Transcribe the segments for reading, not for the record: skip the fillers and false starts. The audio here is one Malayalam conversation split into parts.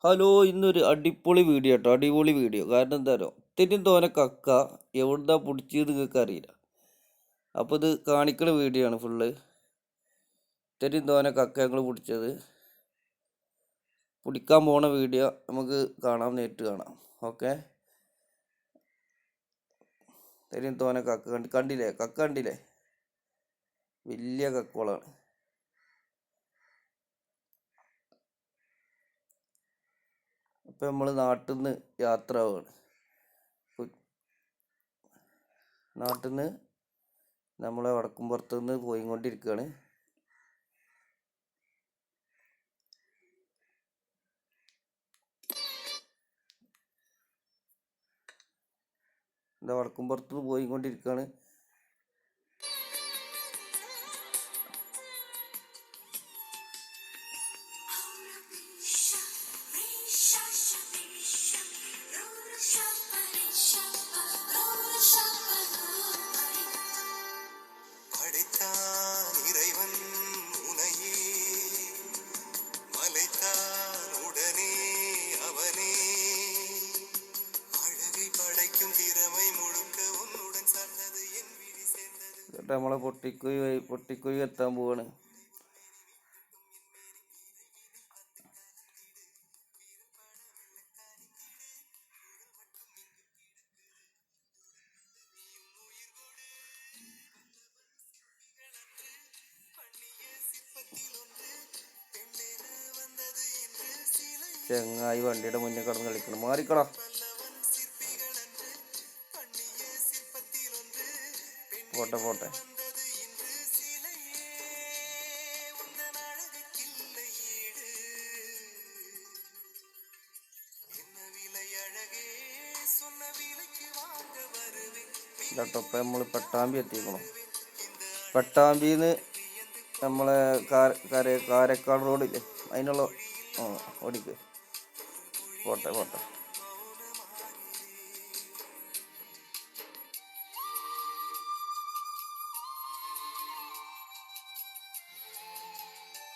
ഹലോ, ഇന്നൊരു അടിപൊളി വീഡിയോ കേട്ടോ. അടിപൊളി വീഡിയോ. കാരണം എന്താ പറയുക, ഇത്തിരി തോനെ കക്ക എവിടുന്നാ പിടിച്ചത് നിങ്ങൾക്ക് അറിയില്ല. അപ്പോൾ ഇത് കാണിക്കണ വീഡിയോ ആണ് ഫുള്ള്. ഇത്തിരി തോനെ കക്ക ഞങ്ങൾ പിടിച്ചത്, പിടിക്കാൻ പോണ വീഡിയോ നമുക്ക് കാണാം, നേരിട്ട് കാണാം. ഓക്കെ, ഇത്തിരി തോനെ കക്ക കണ്ടില്ലേ? കക്ക കണ്ടില്ലേ? വലിയ കക്കോളാണ്. അപ്പം നമ്മൾ നാട്ടിൽ നിന്ന് യാത്ര ആവുകയാണ്. നാട്ടിൽ നിന്ന് നമ്മളെ വടക്കുംപുറത്ത് നിന്ന് പോയിക്കൊണ്ടിരിക്കുകയാണ്. എന്താ, വടക്കുംപുറത്ത് നിന്ന് പോയിക്കൊണ്ടിരിക്കുകയാണ്. നമ്മളെ പൊട്ടിക്കുഴി എത്താൻ പോവാണ്. ചെങ്ങായി വണ്ടിയുടെ മുന്നിൽ കിടന്ന് കളിക്കണം. മാറിക്കടാ. പോട്ടെ പോട്ടെ. കേട്ടോ, ഇപ്പം നമ്മൾ പട്ടാമ്പി എത്തിക്കണം. പട്ടാമ്പിന്ന് നമ്മളെ കാരക്കാട് റോഡില്ലേ, അതിനുള്ള ഓടിക്ക്. പോട്ടെ പോട്ടെ.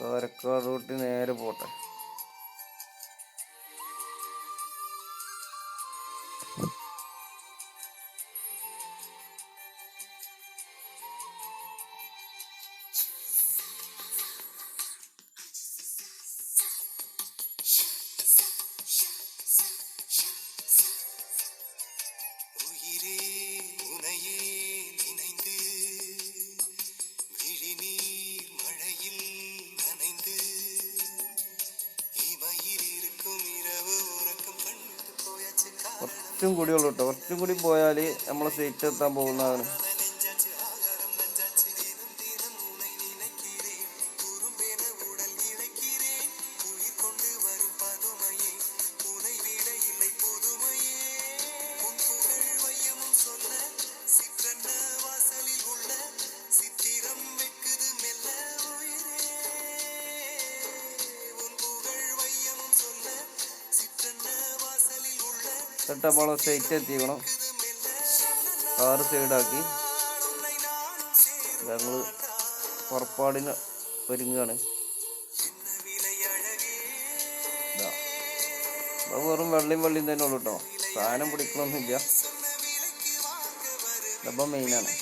കാരക്കാട് റോട്ടിൽ നേരെ പോട്ടെ. കുറച്ചും കൂടി ഉള്ളൂ കേട്ടോ. കുറച്ചും കൂടി പോയാൽ നമ്മളെ സീറ്റ് എത്താൻ പോകുന്നതാണ്. എന്നിട്ട് നമ്മളെ സൈറ്റ് എത്തിക്കണം. കാറ് സൈഡാക്കി ഞങ്ങൾ പുറപ്പാടിന് ഒരുങ്ങുകയാണ്. വെറും വെള്ളിയും തന്നെ ഉള്ളു കേട്ടോ. സാധനം പിടിക്കണമൊന്നുമില്ല. ഇതപ്പം മെയിനാണ്.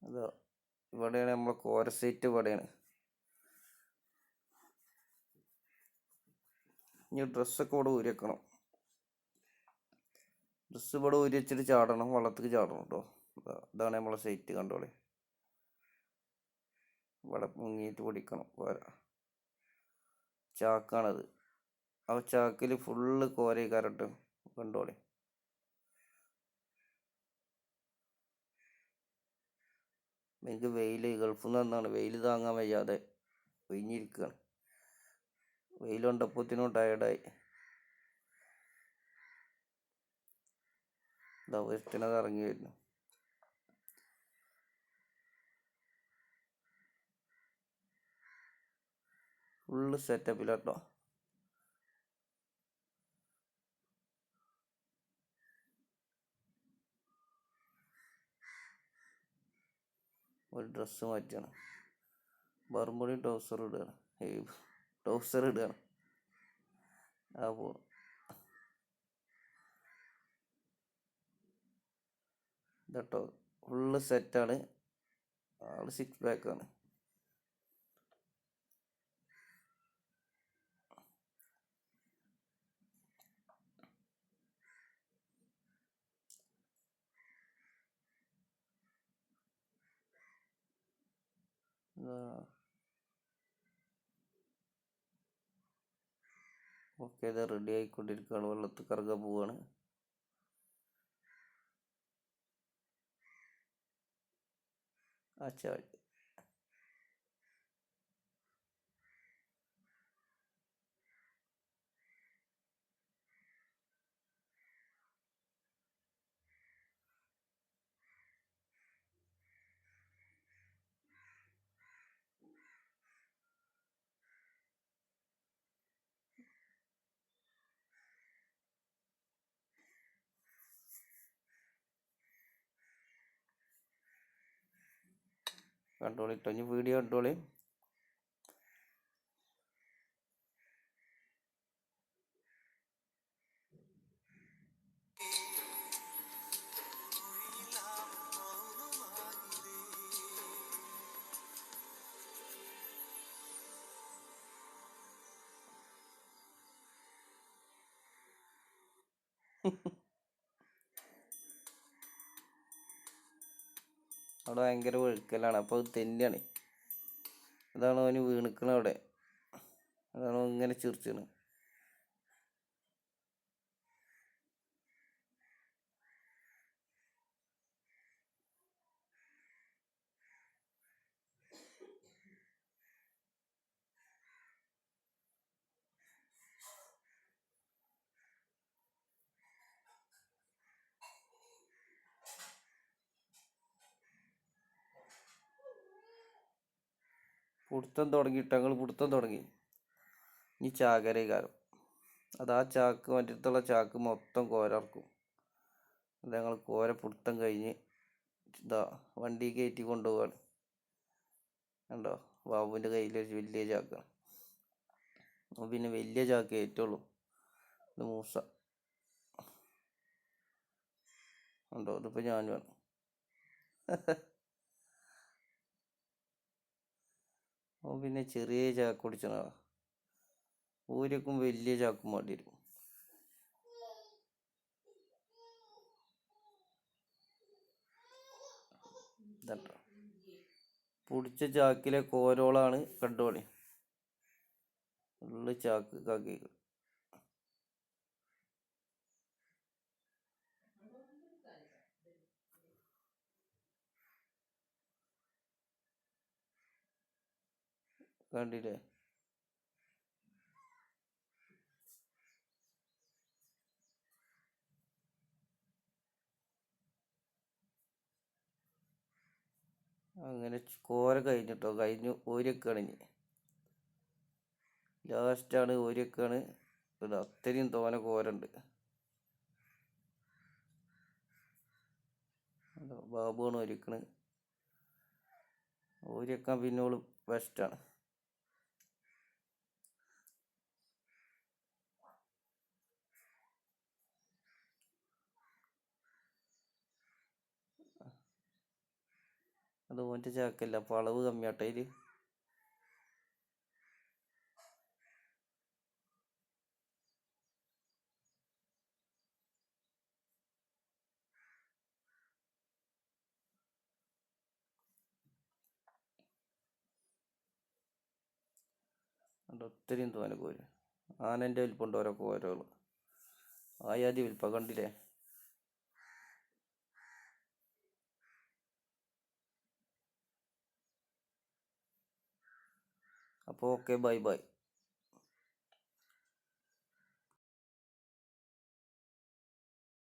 അത് ഇവിടെയാണ് നമ്മളെ കോര സീറ്റ്. ഇവിടെയാണ്. ഇനി ഡ്രസ്സൊക്കെ ഇവിടെ ഊരി വെക്കണം. ഡ്രസ്സ് ഇവിടെ ഊരി വെച്ചിട്ട് ചാടണം, വെള്ളത്തിൽ ചാടണം കേട്ടോ. ഇതാണ് നമ്മളെ സൈറ്റ്. കണ്ടോളെ, ഇവിടെ മുങ്ങിയിട്ട് പിടിക്കണം കോര. ചാക്കാണത്. ആ ചാക്കിൽ ഫുള്ള് കോര കരട്ട്. കണ്ടോളെ, എനിക്ക് ഗൾഫിൽ നിന്ന് വന്നാണ്. വെയിൽ താങ്ങാൻ വയ്യാതെ ഒഴിഞ്ഞിരിക്കുകയാണ്. വെയിൽ കൊണ്ടപ്പോത്തിനും ടയർഡായി. ഇതാ ഒരുത്തനത് ഇറങ്ങി വരുന്നു. ഫുള്ള് സെറ്റപ്പിലാട്ടോ. ഒരു ഡ്രസ്സ് മാറ്റിയാണ്, ബർമുടി ട്രൗസർ ഇടുകയാണ്, ട്രൗസർ ഇടുകയാണ്. ആ പോണു. ഇതട്ടോ ഫുള്ള് സെറ്റാണ്. ആള് 6 പാക്കാണ്. ഓക്കെ, ഇത് റെഡി ആയിക്കൊണ്ടിരിക്കുകയാണ്. വെള്ളത്തിൽ കറങ്ങാൻ പോവാണ്. അച്ഛാ കണ്ടോളിട്ടോ, ഇനി വീഡിയോ കണ്ടോളി. അവിടെ ഭയങ്കര ഒഴുക്കലാണ്, അപ്പോൾ അത് തെന്നാണ്. അതാണ് അവന് വീണിക്കണ അവിടെ. അതാണ് ഇങ്ങനെ ചിരിച്ചണ്. പിടുത്തം തുടങ്ങിയിട്ട് ഞങ്ങൾ പിടുത്തം തുടങ്ങി. ഇനി ചാകരകാരം അത് ആ ചാക്ക് മറ്റത്തുള്ള ചാക്ക് മൊത്തം കോരർക്കും. അത് ഞങ്ങൾ കോര പിടുത്തം കഴിഞ്ഞ് ഇതാ വണ്ടി കയറ്റി കൊണ്ടുപോവാണ്. കണ്ടോ, ബാബുവിൻ്റെ കയ്യിൽ വലിയ ചാക്കാണ്. അപ്പോൾ പിന്നെ വലിയ ചാക്ക് കയറ്റുള്ളൂ. ഇത് മൂസ ഉണ്ടോ, ഇതിപ്പോൾ ഞാൻ വേണം. അപ്പോൾ പിന്നെ ചെറിയ ചാക്ക് കുടിച്ചണ ഊരക്കും വലിയ ചാക്കും വേണ്ടി വരും. ഇതട്ടോ പൊടിച്ച ചാക്കിലെ കോരോളാണ്, കണ്ടോളി. ഉള്ളു ചാക്ക് കാക്കി കണ്ടില്ലേ. അങ്ങനെ കോര കഴിഞ്ഞിട്ടോ, കഴിഞ്ഞു ഊരക്കാണ്. ഇനി ലാസ്റ്റാണ് ഊരക്കാണ്. ഇത് അത്രയും തോനെ കോരുണ്ട്. ബാബുവാണ് ഒരുക്കണ്. ഊരക്കാൻ പിന്നോള് ബെസ്റ്റാണ്. അത് ഓൻ്റെ ചാക്കല്ല, അപ്പോൾ അളവ് കമ്മിയാട്ടോ അതിൽ. അതുകൊണ്ട് ഒത്തിരിയും തോനെ കോര്. ആനൻ്റെ വലിപ്പമുണ്ട് ഓരോ കോരകൾ. ആയാതി വലിപ്പം കണ്ടില്ലേ. അപ്പോൾ ഓക്കെ, ബൈ ബൈ.